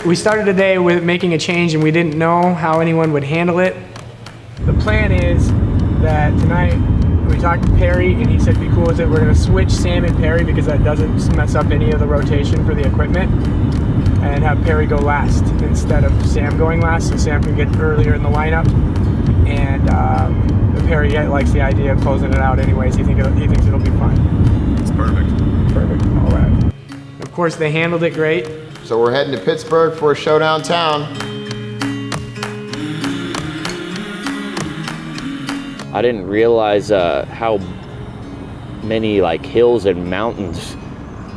We started today with making a change and we didn't know how anyone would handle it. The plan is that tonight we talked to Perry and he said be cool with it. We're gonna switch Sam and Perry because that doesn't mess up any of the rotation for the equipment, and have Perry go last instead of Sam going last, so Sam can get earlier in the lineup. And Perry likes the idea of closing it out anyways. He thinks it'll be fun. It's perfect. Perfect, all right. Of course, they handled it great. So we're heading to Pittsburgh for a show downtown. I didn't realize how many hills and mountains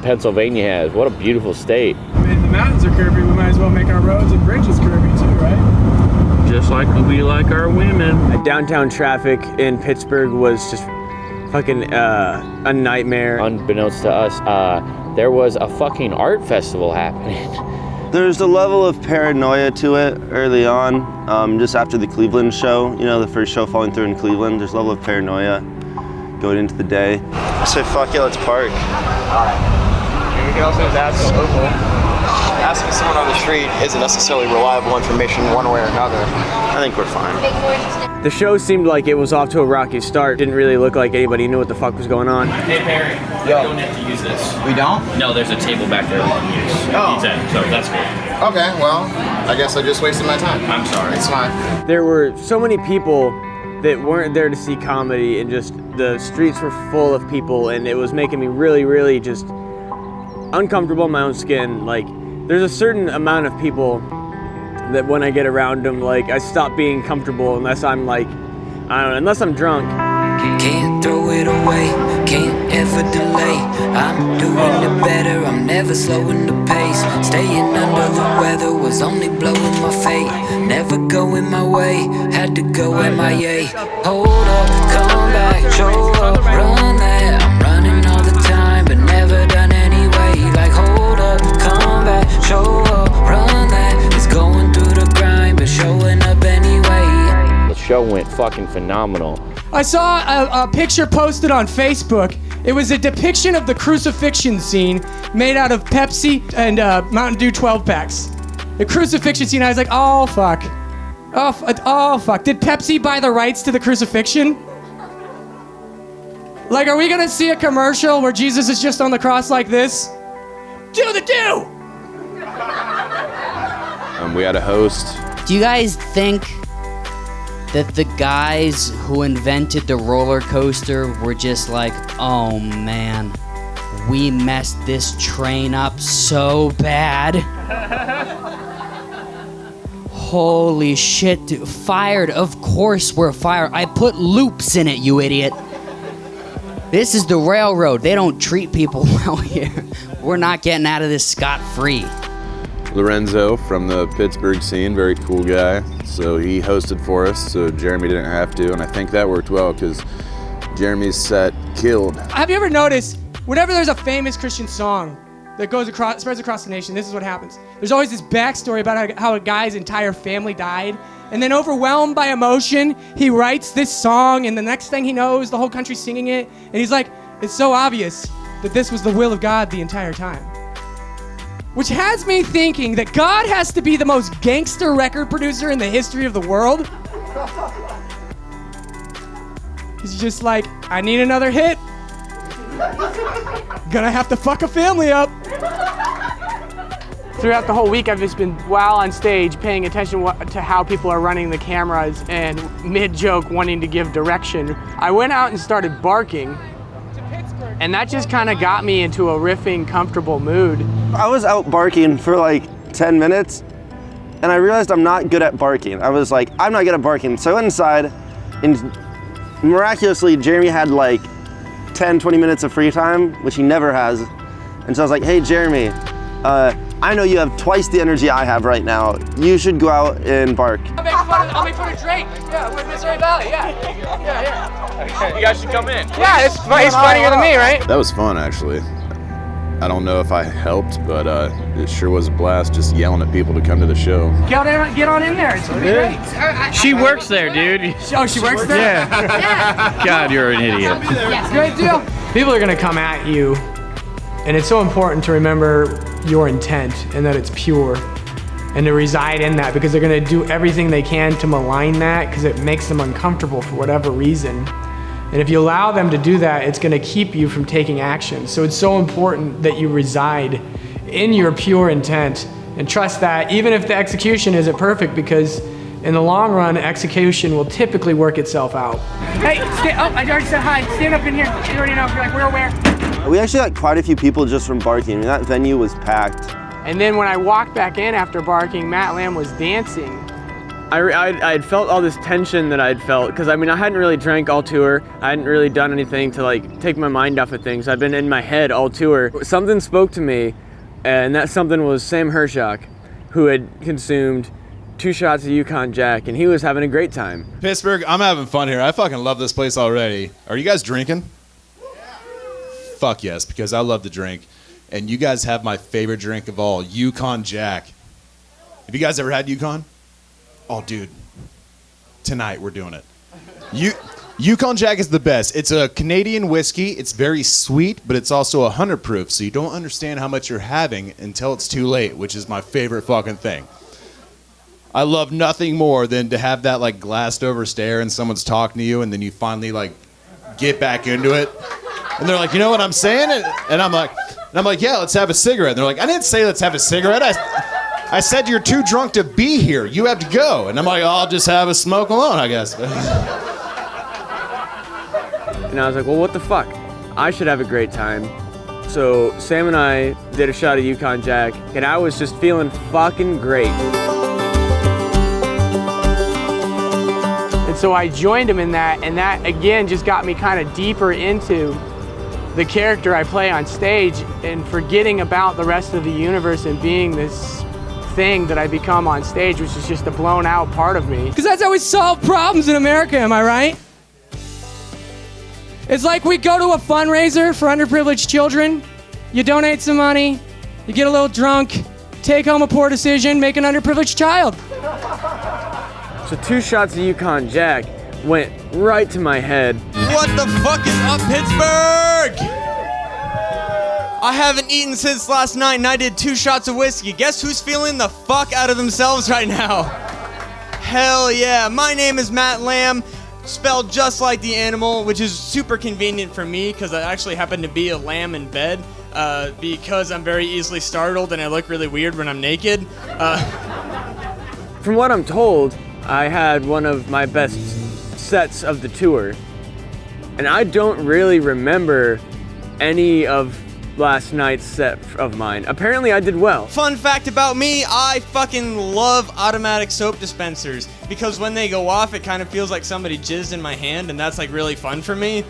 Pennsylvania has. What a beautiful state. I mean, the mountains are curvy. We might as well make our roads and bridges curvy too, right? Just like we like our women. Downtown traffic in Pittsburgh was just fucking a nightmare. Unbeknownst to us, there was a fucking art festival happening. There's a level of paranoia to it early on, just after the Cleveland show, the first show falling through in Cleveland. There's a level of paranoia going into the day. So fuck it, let's park. All right. And we can also ask local. Asking someone on the street isn't necessarily reliable information one way or another. I think we're fine. The show seemed like it was off to a rocky start. Didn't really look like anybody knew what the fuck was going on. Hey Perry, we don't have to use this. We don't? No, there's a table back there we can use. Oh. So that's cool. Okay, well, I guess I just wasted my time. I'm sorry. It's fine. There were so many people that weren't there to see comedy, and just the streets were full of people, and it was making me really, really just uncomfortable in my own skin. There's a certain amount of people that when I get around them, I stop being comfortable unless I'm I don't know, unless I'm drunk. Can't throw it away, can't ever delay. I'm doing it better, I'm never slowing the pace. Staying under the weather was only blowing my fate. Never going my way, had to go MIA. Hold up, come back, show up, run that. I'm running all the time, but never done anyway. Hold up, come back, show up, run that. It's going through the grind, but showing up anyway. The show went fucking phenomenal. I saw a picture posted on Facebook. It was a depiction of the crucifixion scene made out of Pepsi and Mountain Dew 12 packs. The crucifixion scene, I was like, oh fuck. Oh fuck. Did Pepsi buy the rights to the crucifixion? Are we gonna see a commercial where Jesus is just on the cross like this? Do the do! We had a host. Do you guys think that the guys who invented the roller coaster were just oh man, we messed this train up so bad? Holy shit, dude. Fired, of course we're fired. I put loops in it, you idiot. This is the railroad. They don't treat people well here. We're not getting out of this scot-free. Lorenzo from the Pittsburgh scene, very cool guy. So he hosted for us, so Jeremy didn't have to, and I think that worked well because Jeremy's set killed. Have you ever noticed, whenever there's a famous Christian song that spreads across the nation, this is what happens. There's always this backstory about how a guy's entire family died, and then overwhelmed by emotion, he writes this song, and the next thing he knows, the whole country's singing it, and he's like, it's so obvious that this was the will of God the entire time. Which has me thinking that God has to be the most gangster record producer in the history of the world. He's just like, I need another hit. Gonna have to fuck a family up. Throughout the whole week, I've just been, while on stage, paying attention to how people are running the cameras and mid-joke wanting to give direction. I went out and started barking. And that just kind of got me into a riffing, comfortable mood. I was out barking for 10 minutes, and I realized I'm not good at barking. I was like, I'm not good at barking. So I went inside, and miraculously, Jeremy had 10, 20 minutes of free time, which he never has. And so I was like, hey, Jeremy, I know you have twice the energy I have right now. You should go out and bark. I'll make fun of Drake. Yeah, with Missouri Valley. Yeah. You guys should come in. Yeah, it's funnier than me, right? That was fun, actually. I don't know if I helped, but it sure was a blast just yelling at people to come to the show. Get on in there. It's great. She works there, dude. Oh, she works there? Yeah. God, you're an idiot. Great deal. People are going to come at you, and it's so important to remember your intent and that it's pure. and to reside in that, because they're going to do everything they can to malign that because it makes them uncomfortable for whatever reason. And if you allow them to do that, it's going to keep you from taking action. So it's so important that you reside in your pure intent and trust that even if the execution isn't perfect, because in the long run, execution will typically work itself out. Hey, I already said hi. Stand up in here. You already know. You're like, we're aware. We actually got quite a few people just from barking. I mean, that venue was packed. And then when I walked back in after barking, Matt Lamb was dancing. I had felt all this tension that I'd felt, because I mean, I hadn't really drank all tour. I hadn't really done anything to like take my mind off of things. I've been in my head all tour. Something spoke to me, and that something was Sam Hershock, who had consumed 2 shots of Yukon Jack, and he was having a great time. Pittsburgh, I'm having fun here. I fucking love this place already. Are you guys drinking? Fuck yes, because I love to drink. And you guys have my favorite drink of all, Yukon Jack. Have you guys ever had Yukon? Oh, dude. Tonight we're doing it. Yukon Jack is the best. It's a Canadian whiskey. It's very sweet, but it's also 100 proof, so you don't understand how much you're having until it's too late, which is my favorite fucking thing. I love nothing more than to have that like glassed over stare and someone's talking to you and then you finally like get back into it. And they're like, you know what I'm saying? And I'm like, yeah, let's have a cigarette. And they're like, I didn't say let's have a cigarette. I said you're too drunk to be here. You have to go. And I'm like, I'll just have a smoke alone, I guess. And I was like, well, what the fuck? I should have a great time. So Sam and I did a shot of Yukon Jack, and I was just feeling fucking great. And so I joined him in that, and that again just got me kind of deeper into the character I play on stage and forgetting about the rest of the universe and being this thing that I become on stage, which is just a blown out part of me. Because that's how we solve problems in America, am I right? It's like we go to a fundraiser for underprivileged children, you donate some money, you get a little drunk, take home a poor decision, make an underprivileged child. So 2 shots of Yukon Jack went right to my head. What the fuck is up, Pittsburgh? I haven't eaten since last night and I did 2 shots of whiskey. Guess who's feeling the fuck out of themselves right now? Hell yeah. My name is Matt Lamb, spelled just like the animal, which is super convenient for me because I actually happen to be a lamb in bed because I'm very easily startled and I look really weird when I'm naked. From what I'm told, I had one of my best sets of the tour, and I don't really remember any of last night's set of mine. Apparently I did well. Fun fact about me, I fucking love automatic soap dispensers because when they go off, it kind of feels like somebody jizzed in my hand, and that's like really fun for me.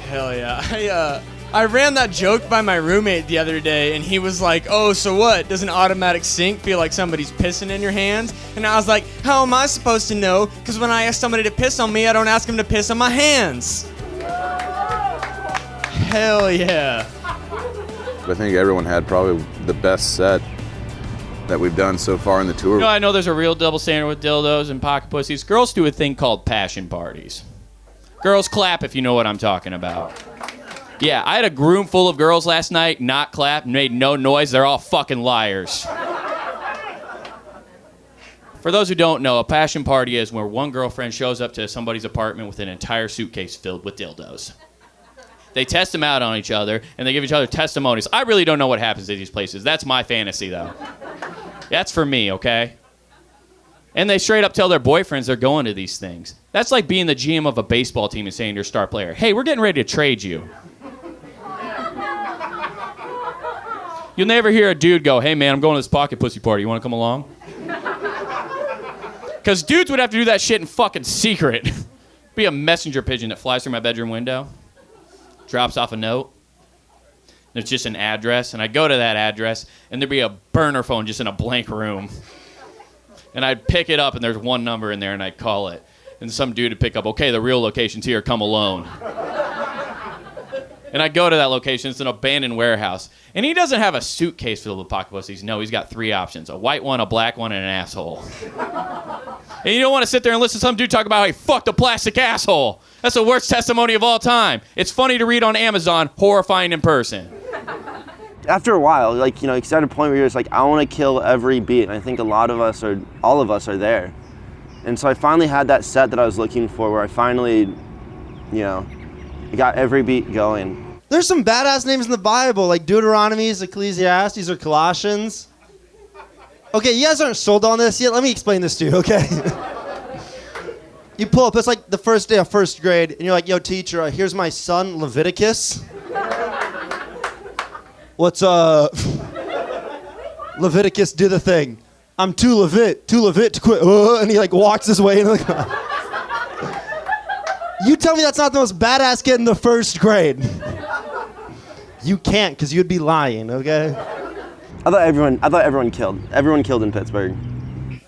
Hell yeah. I ran that joke by my roommate the other day, and he was like, oh, so what? Does an automatic sink feel like somebody's pissing in your hands? And I was like, how am I supposed to know? Because when I ask somebody to piss on me, I don't ask them to piss on my hands. Hell yeah. I think everyone had probably the best set that we've done so far in the tour. You know, I know there's a real double standard with dildos and pocket pussies. Girls do a thing called passion parties. Girls clap if you know what I'm talking about. Yeah, I had a room full of girls last night, not clap, made no noise. They're all fucking liars. For those who don't know, a passion party is where one girlfriend shows up to somebody's apartment with an entire suitcase filled with dildos. They test them out on each other, and they give each other testimonies. I really don't know what happens at these places. That's my fantasy, though. That's for me, okay? And they straight up tell their boyfriends they're going to these things. That's like being the GM of a baseball team and saying to your star player, hey, we're getting ready to trade you. You'll never hear a dude go, hey, man, I'm going to this pocket pussy party. You want to come along? Because dudes would have to do that shit in fucking secret. Be a messenger pigeon that flies through my bedroom window, drops off a note. There's just an address, and I go to that address, and there'd be a burner phone just in a blank room. And I'd pick it up, and there's one number in there, and I'd call it. And some dude would pick up, okay, the real location's here, come alone. And I go to that location, it's an abandoned warehouse. And he doesn't have a suitcase filled with pocket pussies. No, he's got 3 options. A white one, a black one, and an asshole. And you don't want to sit there and listen to some dude talk about how he fucked a plastic asshole. That's the worst testimony of all time. It's funny to read on Amazon, horrifying in person. after a while, like, you know, it's at a point where you're just like, I want to kill every beat. And I think all of us are there. And so I finally had that set that I was looking for, where I finally, you know, got every beat going. There's some badass names in the Bible, like Deuteronomies, Ecclesiastes, or Colossians. Okay, you guys aren't sold on this yet. Let me explain this to you, okay? You pull up, it's like the first day of first grade, and you're like, yo, teacher, here's my son, Leviticus. What's Leviticus, do the thing. I'm too Levit to quit. And he like walks his way. And like, you tell me that's not the most badass kid in the first grade. You can't, because you'd be lying, okay? I thought everyone killed. Everyone killed in Pittsburgh.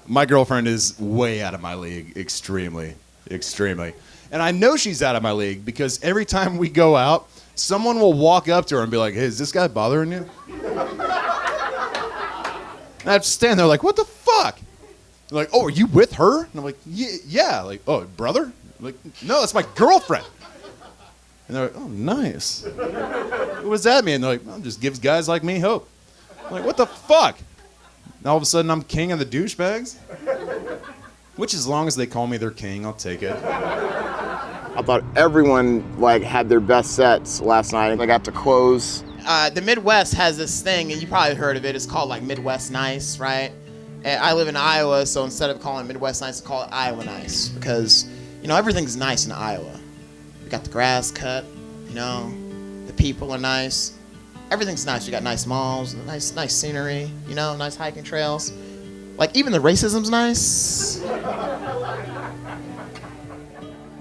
My girlfriend is way out of my league, extremely. And I know she's out of my league because every time we go out, someone will walk up to her and be like, hey, is this guy bothering you? And I have to stand there like, what the fuck? They're like, oh, are you with her? And I'm like, yeah. Like, oh, brother? I'm like, no, that's my girlfriend. And they're like, oh, nice. What does that mean? They're like, well, it just gives guys like me hope. I'm like, what the fuck? And all of a sudden, I'm king of the douchebags? Which, as long as they call me their king, I'll take it. I thought everyone like had their best sets last night. I got to close. The Midwest has this thing, and you probably heard of it. It's called like Midwest Nice, right? And I live in Iowa, so instead of calling it Midwest Nice, I call it Iowa Nice because, you know, everything's nice in Iowa. We got the grass cut, you know, the people are nice. Everything's nice. We got nice malls, nice scenery, you know, nice hiking trails. Like, even the racism's nice.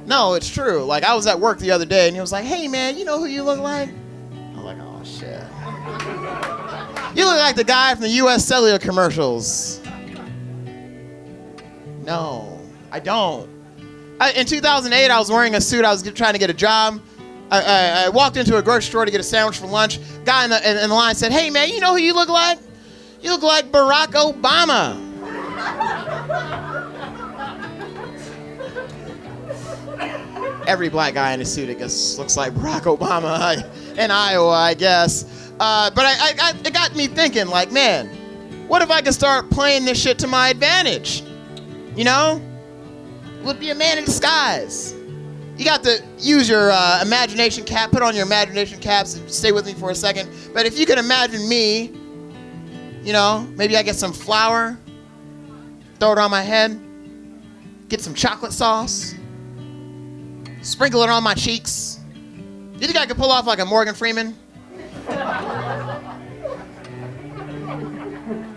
No, it's true. Like, I was at work the other day, and he was like, hey, man, you know who you look like? I was like, oh, shit. You look like the guy from the U.S. Cellular commercials. No, I don't. In 2008, I was wearing a suit. I was trying to get a job. I walked into a grocery store to get a sandwich for lunch. Guy in the line said, hey, man, you know who you look like? You look like Barack Obama. Every black guy in a suit, I guess, looks like Barack Obama in Iowa, I guess. But it got me thinking, like, man, what if I could start playing this shit to my advantage? You know? Would be a man in disguise. You got to use your imagination cap, put on your imagination caps, and stay with me for a second. But if you can imagine me, you know, maybe I get some flour, throw it on my head, get some chocolate sauce, sprinkle it on my cheeks. You think I could pull off like a Morgan Freeman?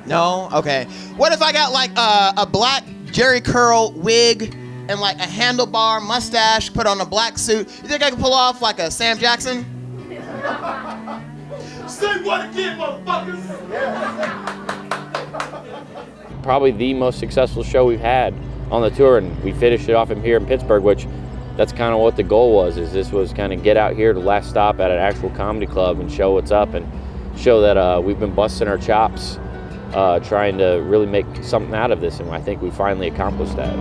No? Okay. What if I got like a black Jerry curl wig and like a handlebar mustache, put on a black suit? You think I could pull off like a Sam Jackson? Say what again, motherfuckers? Probably the most successful show we've had on the tour, and we finished it off here in Pittsburgh, which that's kind of what the goal was, is this was kind of get out here to last stop at an actual comedy club and show what's up and show that we've been busting our chops trying to really make something out of this, and I think we finally accomplished that.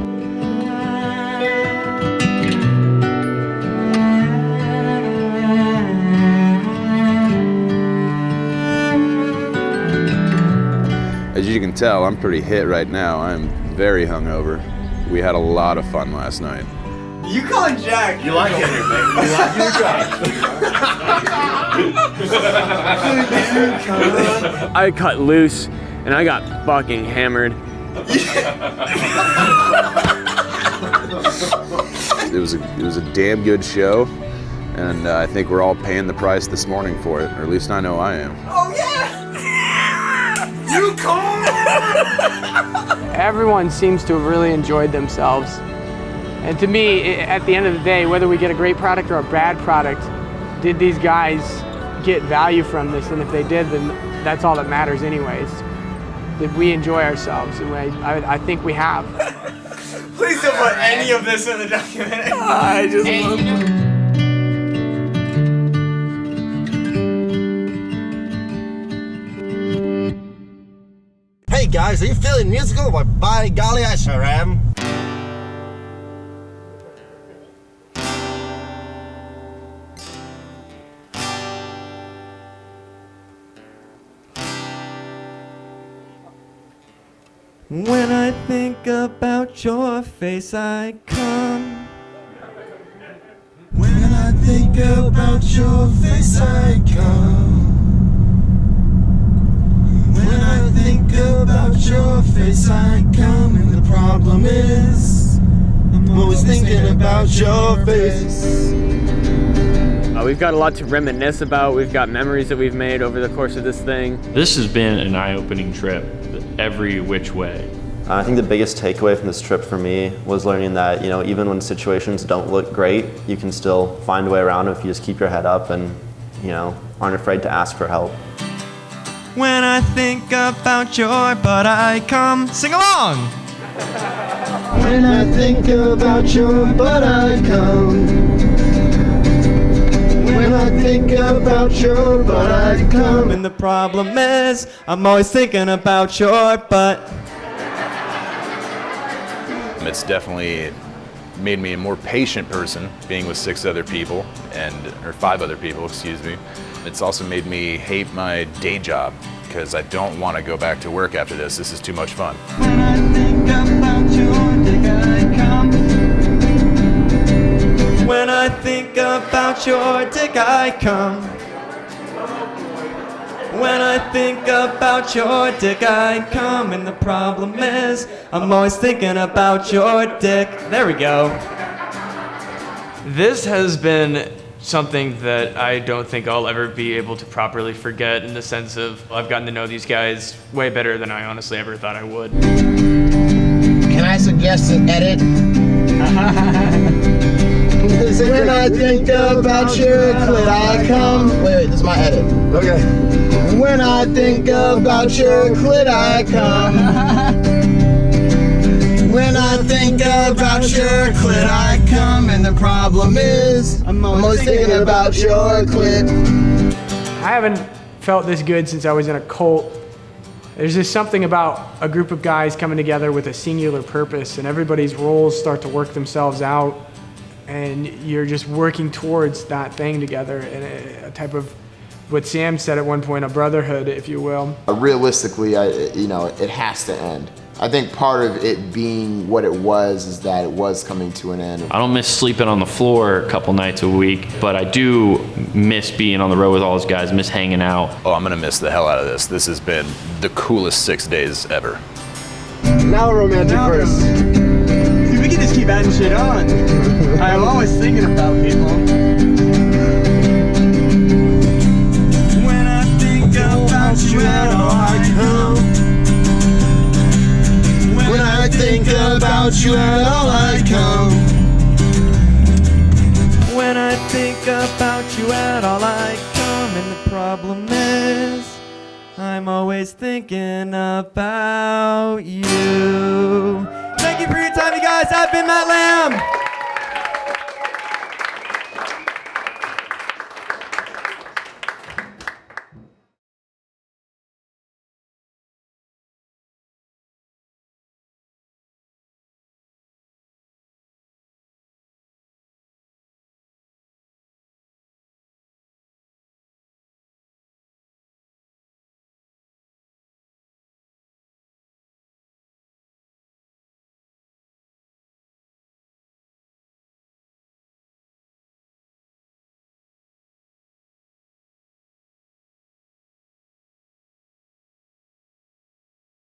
As you can tell, I'm pretty hit right now. I'm very hungover. We had a lot of fun last night. You calling Jack? You like it here, baby. You like it I cut loose and I got fucking hammered. It was a damn good show, and I think we're all paying the price this morning for it, or at least I know I am. Oh yeah! You call? Everyone seems to have really enjoyed themselves. And to me, at the end of the day, whether we get a great product or a bad product, did these guys get value from this? And if they did, then that's all that matters anyways. Did we enjoy ourselves? And I think we have. Please don't put any of this in the documentary. I just love Hey guys, are you feeling musical? Well, by golly, I sure am. When I think about your face, I come. When I think about your face, I come. When I think about your face, I come. And the problem is, I'm always thinking about your face. We've got a lot to reminisce about. We've got memories that we've made over the course of this thing. This has been an eye-opening trip, every which way. I think the biggest takeaway from this trip for me was learning that, you know, even when situations don't look great, you can still find a way around if you just keep your head up and, you know, aren't afraid to ask for help. When I think about your butt, I come. Sing along! When I think about your butt, I come. When I think about your butt, I come. And the problem is, I'm always thinking about your butt. It's definitely made me a more patient person, being with 5 other people, excuse me. It's also made me hate my day job, because I don't want to go back to work after this. This is too much fun. When I think about your dick, I come. When I think about your dick, I come. When I think about your dick, I come. And the problem is, I'm always thinking about your dick. There we go. This has been something that I don't think I'll ever be able to properly forget, in the sense of I've gotten to know these guys way better than I honestly ever thought I would. Can I suggest an edit? When I think about your clit, I come. Wait, this is my edit. Okay. When I think about your clit, I come. When I think about your clit, I come. And the problem is, I'm always thinking about your clit. I haven't felt this good since I was in a cult. There's just something about a group of guys coming together with a singular purpose, and everybody's roles start to work themselves out, and you're just working towards that thing together in a type of, what Sam said at one point, a brotherhood, if you will. Realistically, it has to end. I think part of it being what it was is that it was coming to an end. I don't miss sleeping on the floor a couple nights a week, but I do miss being on the road with all those guys, miss hanging out. Oh, I'm gonna miss the hell out of this. This has been the coolest 6 days ever. Now a romantic verse. Dude, we can just keep adding shit on. I'm always thinking about people. When I think about you at all, I come. When I think about you at all, I come. When I think about you at all, I come. And the problem is, I'm always thinking about you. Thank you for your time, you guys. I've been Matt Lamb.